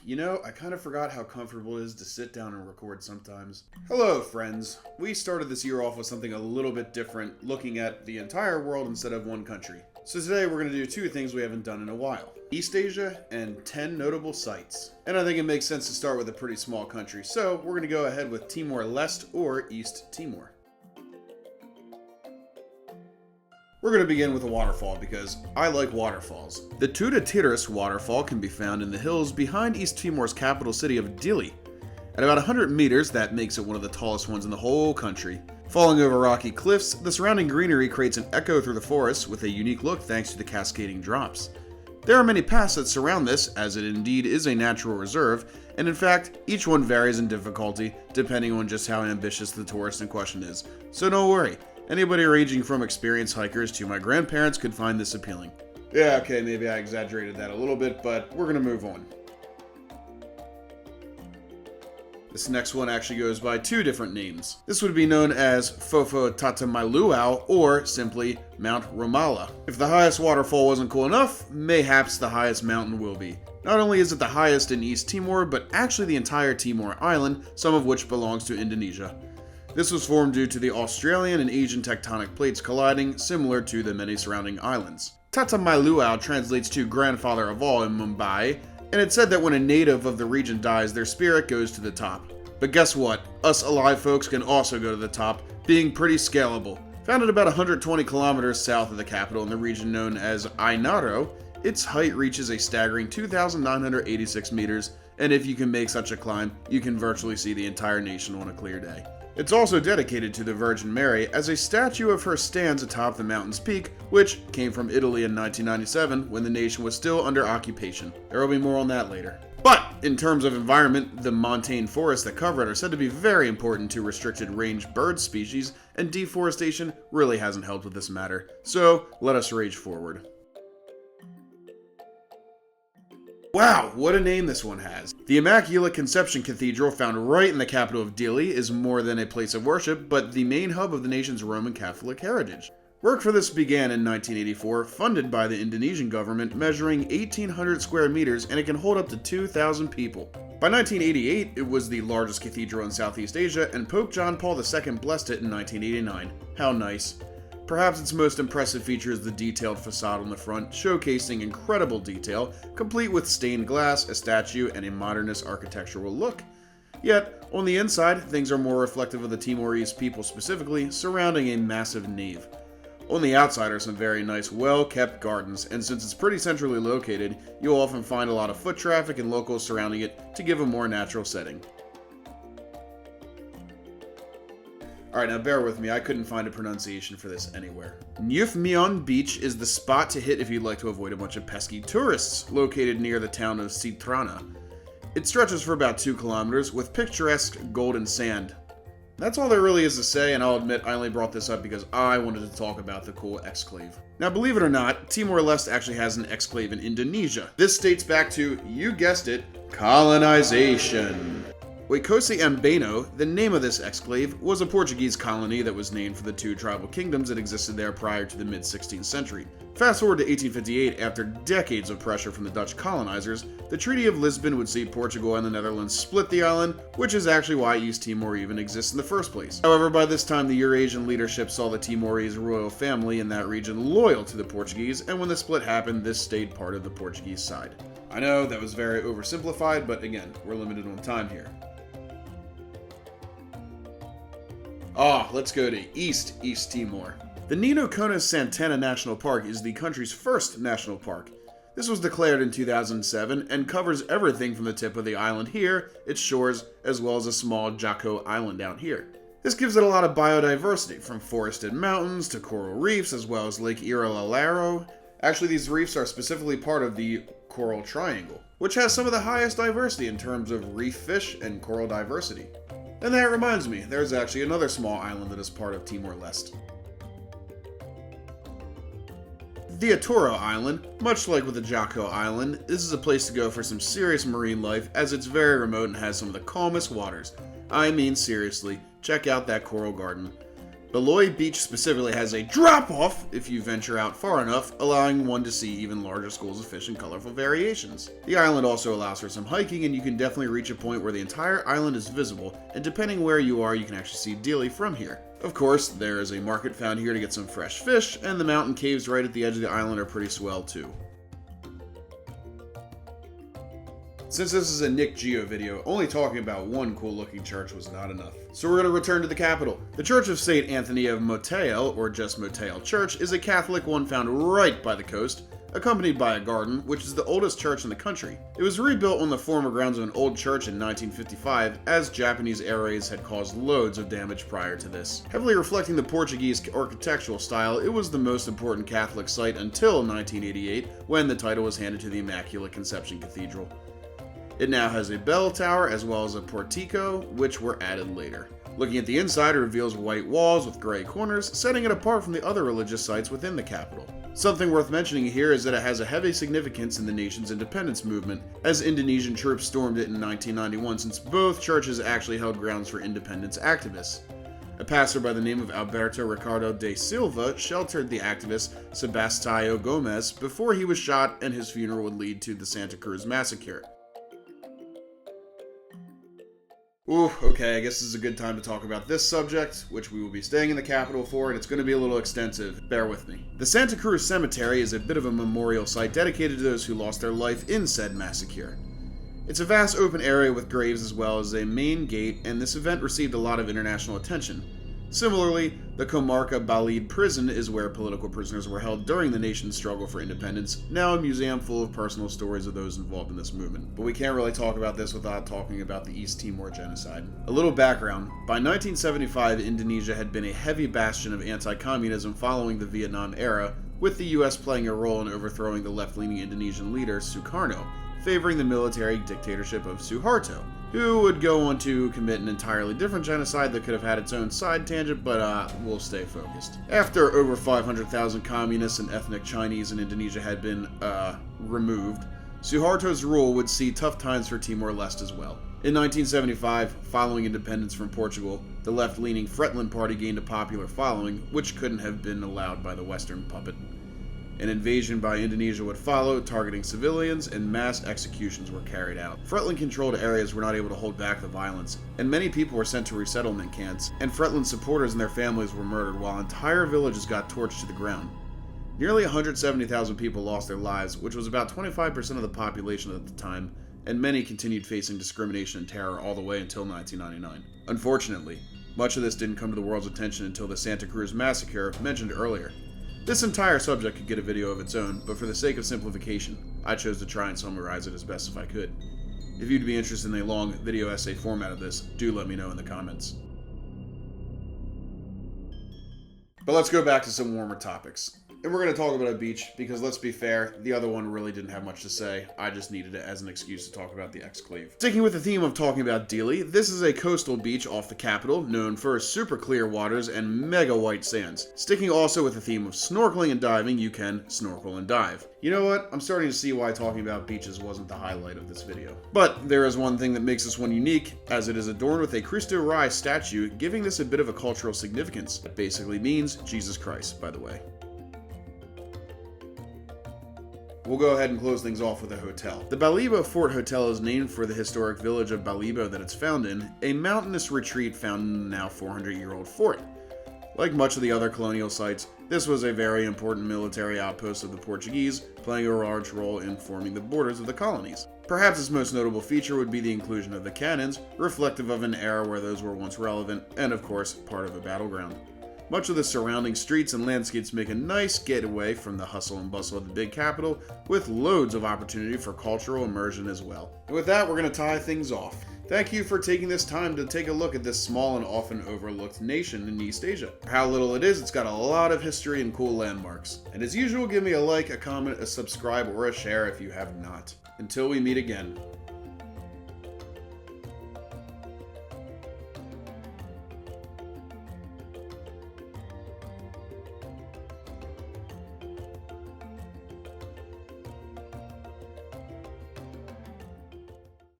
You know, I kind of forgot how comfortable it is to sit down and record sometimes. Hello, friends. We started this year off with something a little bit different, looking at the entire world instead of one country. So today we're going to do two things we haven't done in a while. East Asia and 10 notable sites. And I think it makes sense to start with a pretty small country, so we're going to go ahead with Timor-Leste or East Timor. We're going to begin with a waterfall because I like waterfalls. The Tiris waterfall can be found in the hills behind East Timor's capital city of Dili. At about 100 meters, that makes it one of the tallest ones in the whole country. Falling over rocky cliffs, the surrounding greenery creates an echo through the forest with a unique look thanks to the cascading drops. There are many paths that surround this, as it indeed is a natural reserve, and in fact, each one varies in difficulty depending on just how ambitious the tourist in question is. So don't worry. Anybody ranging from experienced hikers to my grandparents could find this appealing. Yeah, okay, maybe I exaggerated that a little bit, but we're gonna move on. This next one actually goes by two different names. This would be known as Fofo Tatamailuau or simply Mount Ramelau. If the highest waterfall wasn't cool enough, mayhaps the highest mountain will be. Not only is it the highest in East Timor, but actually the entire Timor Island, some of which belongs to Indonesia. This was formed due to the Australian and Asian tectonic plates colliding, similar to the many surrounding islands. Tatamailuau translates to grandfather of all in Mumbai, and it's said that when a native of the region dies, their spirit goes to the top. But guess what? Us alive folks can also go to the top, being pretty scalable. Founded about 120 kilometers south of the capital in the region known as Ainaro, its height reaches a staggering 2,986 meters, and if you can make such a climb, you can virtually see the entire nation on a clear day. It's also dedicated to the Virgin Mary, as a statue of her stands atop the mountain's peak, which came from Italy in 1997 when the nation was still under occupation. There will be more on that later. But in terms of environment, the montane forests that cover it are said to be very important to restricted range bird species, and deforestation really hasn't helped with this matter. So let us rage forward. Wow, what a name this one has. The Immaculate Conception Cathedral, found right in the capital of Dili, is more than a place of worship, but the main hub of the nation's Roman Catholic heritage. Work for this began in 1984, funded by the Indonesian government, measuring 1,800 square meters, and it can hold up to 2,000 people. By 1988, it was the largest cathedral in Southeast Asia, and Pope John Paul II blessed it in 1989. How nice. Perhaps its most impressive feature is the detailed facade on the front, showcasing incredible detail, complete with stained glass, a statue, and a modernist architectural look. Yet, on the inside, things are more reflective of the Timorese people specifically, surrounding a massive nave. On the outside are some very nice, well-kept gardens, and since it's pretty centrally located, you'll often find a lot of foot traffic and locals surrounding it to give a more natural setting. Alright, now bear with me, I couldn't find a pronunciation for this anywhere. Neufmion Beach is the spot to hit if you'd like to avoid a bunch of pesky tourists, located near the town of Sitrana. It stretches for about 2 kilometers, with picturesque golden sand. That's all there really is to say, and I'll admit I only brought this up because I wanted to talk about the cool exclave. Now believe it or not, Timor-Leste actually has an exclave in Indonesia. This dates back to, you guessed it, colonization. Oikosi Ambeno, the name of this exclave, was a Portuguese colony that was named for the two tribal kingdoms that existed there prior to the mid-16th century. Fast forward to 1858, after decades of pressure from the Dutch colonizers, the Treaty of Lisbon would see Portugal and the Netherlands split the island, which is actually why East Timor even exists in the first place. However, by this time the Eurasian leadership saw the Timorese royal family in that region loyal to the Portuguese, and when the split happened, this stayed part of the Portuguese side. I know that was very oversimplified, but again, we're limited on time here. Let's go to East Timor. The Nino Konas Santana National Park is the country's first national park. This was declared in 2007 and covers everything from the tip of the island here, its shores, as well as a small Jaco Island down here. This gives it a lot of biodiversity, from forested mountains to coral reefs, as well as Lake Irolalairo. Actually, these reefs are specifically part of the Coral Triangle, which has some of the highest diversity in terms of reef fish and coral diversity. And that reminds me, there's actually another small island that is part of Timor-Leste. The Atoro Island, much like with the Jaco Island, this is a place to go for some serious marine life as it's very remote and has some of the calmest waters. I mean seriously, check out that coral garden. Balibo Beach specifically has a drop-off if you venture out far enough, allowing one to see even larger schools of fish and colorful variations. The island also allows for some hiking, and you can definitely reach a point where the entire island is visible, and depending where you are, you can actually see Dili from here. Of course, there is a market found here to get some fresh fish, and the mountain caves right at the edge of the island are pretty swell too. Since this is a Nick Geo video, only talking about one cool looking church was not enough. So we're going to return to the capital. The Church of St. Anthony of Motael, or just Motael Church, is a Catholic one found right by the coast, accompanied by a garden, which is the oldest church in the country. It was rebuilt on the former grounds of an old church in 1955, as Japanese air raids had caused loads of damage prior to this. Heavily reflecting the Portuguese architectural style, it was the most important Catholic site until 1988, when the title was handed to the Immaculate Conception Cathedral. It now has a bell tower as well as a portico, which were added later. Looking at the inside, it reveals white walls with gray corners, setting it apart from the other religious sites within the capital. Something worth mentioning here is that it has a heavy significance in the nation's independence movement, as Indonesian troops stormed it in 1991, since both churches actually held grounds for independence activists. A pastor by the name of Alberto Ricardo de Silva sheltered the activist Sebastião Gomes before he was shot, and his funeral would lead to the Santa Cruz massacre. Ooh, okay, I guess this is a good time to talk about this subject, which we will be staying in the capital for, and it's going to be a little extensive. Bear with me. The Santa Cruz Cemetery is a bit of a memorial site dedicated to those who lost their life in said massacre. It's a vast open area with graves as well as a main gate, and this event received a lot of international attention. Similarly, the Comarca Balid prison is where political prisoners were held during the nation's struggle for independence, now a museum full of personal stories of those involved in this movement. But we can't really talk about this without talking about the East Timor genocide. A little background: by 1975, Indonesia had been a heavy bastion of anti-communism following the Vietnam era, with the US playing a role in overthrowing the left-leaning Indonesian leader Sukarno, favoring the military dictatorship of Suharto, who would go on to commit an entirely different genocide that could have had its own side tangent, but we'll stay focused. After over 500,000 communists and ethnic Chinese in Indonesia had been, removed, Suharto's rule would see tough times for Timor-Leste as well. In 1975, following independence from Portugal, the left-leaning Fretilin Party gained a popular following, which couldn't have been allowed by the Western puppet. An invasion by Indonesia would follow, targeting civilians, and mass executions were carried out. Fretilin-controlled areas were not able to hold back the violence, and many people were sent to resettlement camps, and Fretilin supporters and their families were murdered, while entire villages got torched to the ground. Nearly 170,000 people lost their lives, which was about 25% of the population at the time, and many continued facing discrimination and terror all the way until 1999. Unfortunately, much of this didn't come to the world's attention until the Santa Cruz massacre mentioned earlier. This entire subject could get a video of its own, but for the sake of simplification, I chose to try and summarize it as best as I could. If you'd be interested in a long video essay format of this, do let me know in the comments. But let's go back to some warmer topics. And we're going to talk about a beach, because let's be fair, the other one really didn't have much to say. I just needed it as an excuse to talk about the exclave. Sticking with the theme of talking about Dili, this is a coastal beach off the capital, known for super clear waters and mega white sands. Sticking also with the theme of snorkeling and diving, you can snorkel and dive. You know what? I'm starting to see why talking about beaches wasn't the highlight of this video. But there is one thing that makes this one unique, as it is adorned with a Cristo Rei statue, giving this a bit of a cultural significance. That basically means Jesus Christ, by the way. We'll go ahead and close things off with a hotel. The Balibo Fort Hotel is named for the historic village of Balibo that it's found in, a mountainous retreat found in the now 400-year-old fort. Like much of the other colonial sites, this was a very important military outpost of the Portuguese, playing a large role in forming the borders of the colonies. Perhaps its most notable feature would be the inclusion of the cannons, reflective of an era where those were once relevant, and of course, part of a battleground. Much of the surrounding streets and landscapes make a nice getaway from the hustle and bustle of the big capital, with loads of opportunity for cultural immersion as well. And with that, we're going to tie things off. Thank you for taking this time to take a look at this small and often overlooked nation in East Asia. For how little it is, it's got a lot of history and cool landmarks. And as usual, give me a like, a comment, a subscribe, or a share if you have not. Until we meet again.